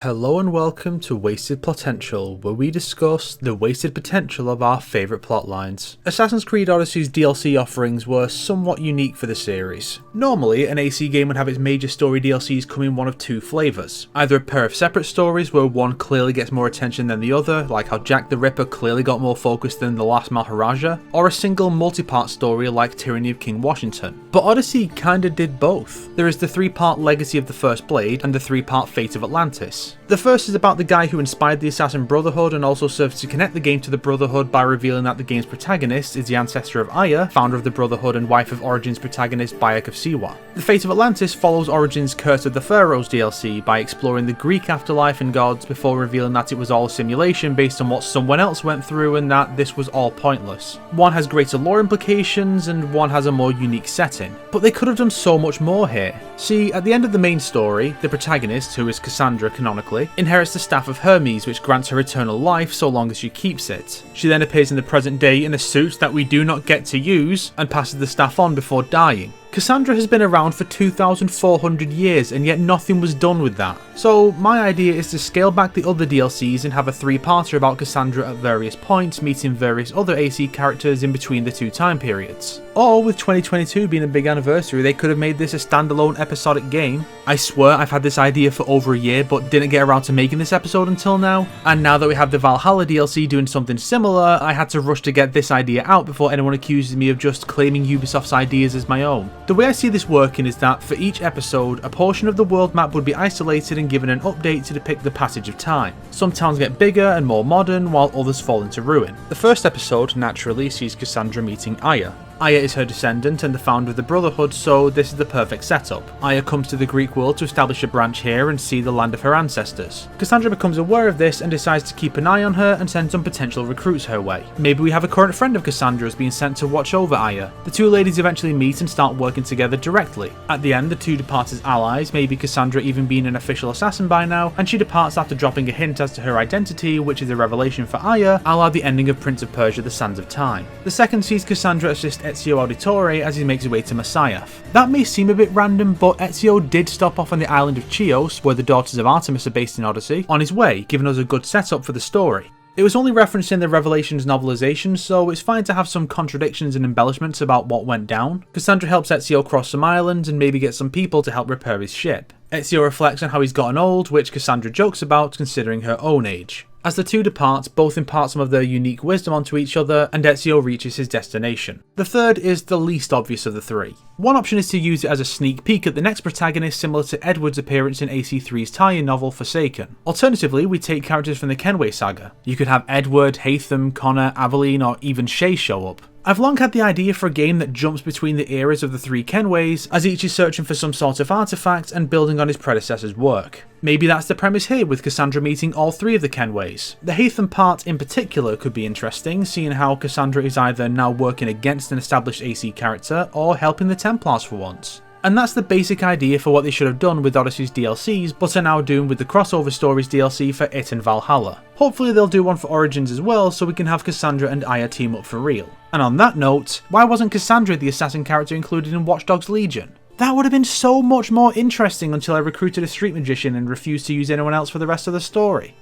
Hello and welcome to Wasted Plotential, where we discuss the wasted potential of our favourite plotlines. Assassin's Creed Odyssey's DLC offerings were somewhat unique for the series. Normally, an AC game would have its major story DLCs come in one of two flavours. Either a pair of separate stories where one clearly gets more attention than the other, like how Jack the Ripper clearly got more focus than the Last Maharaja, or a single multi-part story like Tyranny of King Washington. But Odyssey kinda did both. There is the three-part Legacy of the First Blade and the three-part Fate of Atlantis. The first is about the guy who inspired the Assassin Brotherhood and also serves to connect the game to the Brotherhood by revealing that the game's protagonist is the ancestor of Aya, founder of the Brotherhood and wife of Origin's protagonist Bayek of Siwa. The Fate of Atlantis follows Origin's Curse of the Pharaohs DLC by exploring the Greek afterlife and gods before revealing that it was all a simulation based on what someone else went through and that this was all pointless. One has greater lore implications and one has a more unique setting. But they could have done so much more here. See, at the end of the main story, the protagonist, who is Kassandra canonically, inherits the Staff of Hermes, which grants her eternal life so long as she keeps it. She then appears in the present day in a suit that we do not get to use and passes the staff on before dying. Kassandra has been around for 2,400 years and yet nothing was done with that. So my idea is to scale back the other DLCs and have a three-parter about Kassandra at various points, meeting various other AC characters in between the two time periods. Or with 2022 being a big anniversary, they could have made this a standalone episodic game. I swear I've had this idea for over a year but didn't get around to making this episode until now. And now that we have the Valhalla DLC doing something similar, I had to rush to get this idea out before anyone accuses me of just claiming Ubisoft's ideas as my own. The way I see this working is that for each episode, a portion of the world map would be isolated and given an update to depict the passage of time. Some towns get bigger and more modern, while others fall into ruin. The first episode naturally sees Kassandra meeting Aya. Aya is her descendant and the founder of the Brotherhood, so this is the perfect setup. Aya comes to the Greek world to establish a branch here and see the land of her ancestors. Kassandra becomes aware of this and decides to keep an eye on her and send some potential recruits her way. Maybe we have a current friend of Kassandra's being sent to watch over Aya. The two ladies eventually meet and start working together directly. At the end, the two depart as allies, maybe Kassandra even being an official assassin by now, and she departs after dropping a hint as to her identity, which is a revelation for Aya, a la the ending of Prince of Persia: The Sands of Time. The second sees Kassandra assist Ezio Auditore as he makes his way to Masyaf. That may seem a bit random, but Ezio did stop off on the island of Chios, where the Daughters of Artemis are based in Odyssey, on his way, giving us a good setup for the story. It was only referenced in the Revelations novelization, so it's fine to have some contradictions and embellishments about what went down. Kassandra helps Ezio cross some islands and maybe get some people to help repair his ship. Ezio reflects on how he's gotten old, which Kassandra jokes about considering her own age. As the two depart, both impart some of their unique wisdom onto each other, and Ezio reaches his destination. The third is the least obvious of the three. One option is to use it as a sneak peek at the next protagonist, similar to Edward's appearance in AC3's tie-in novel Forsaken. Alternatively, we take characters from the Kenway saga. You could have Edward, Haytham, Connor, Aveline, or even Shay show up. I've long had the idea for a game that jumps between the eras of the three Kenways, as each is searching for some sort of artifact and building on his predecessor's work. Maybe that's the premise here, with Kassandra meeting all three of the Kenways. The Haytham part in particular could be interesting, seeing how Kassandra is either now working against an established AC character or helping the Templars for once. And that's the basic idea for what they should have done with Odyssey's DLCs, but are now doing with the Crossover Stories DLC for it and Valhalla. Hopefully they'll do one for Origins as well, so we can have Kassandra and Aya team up for real. And on that note, why wasn't Kassandra the assassin character included in Watch Dogs Legion? That would have been so much more interesting until I recruited a street magician and refused to use anyone else for the rest of the story.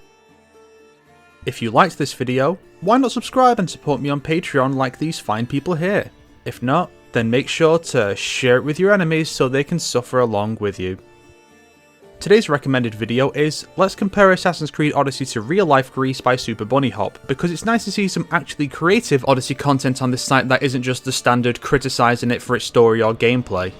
If you liked this video, why not subscribe and support me on Patreon like these fine people here? If not, then make sure to share it with your enemies so they can suffer along with you. Today's recommended video is Let's Compare Assassin's Creed Odyssey to Real Life Greece by Super Bunny Hop, because it's nice to see some actually creative Odyssey content on this site that isn't just the standard criticising it for its story or gameplay.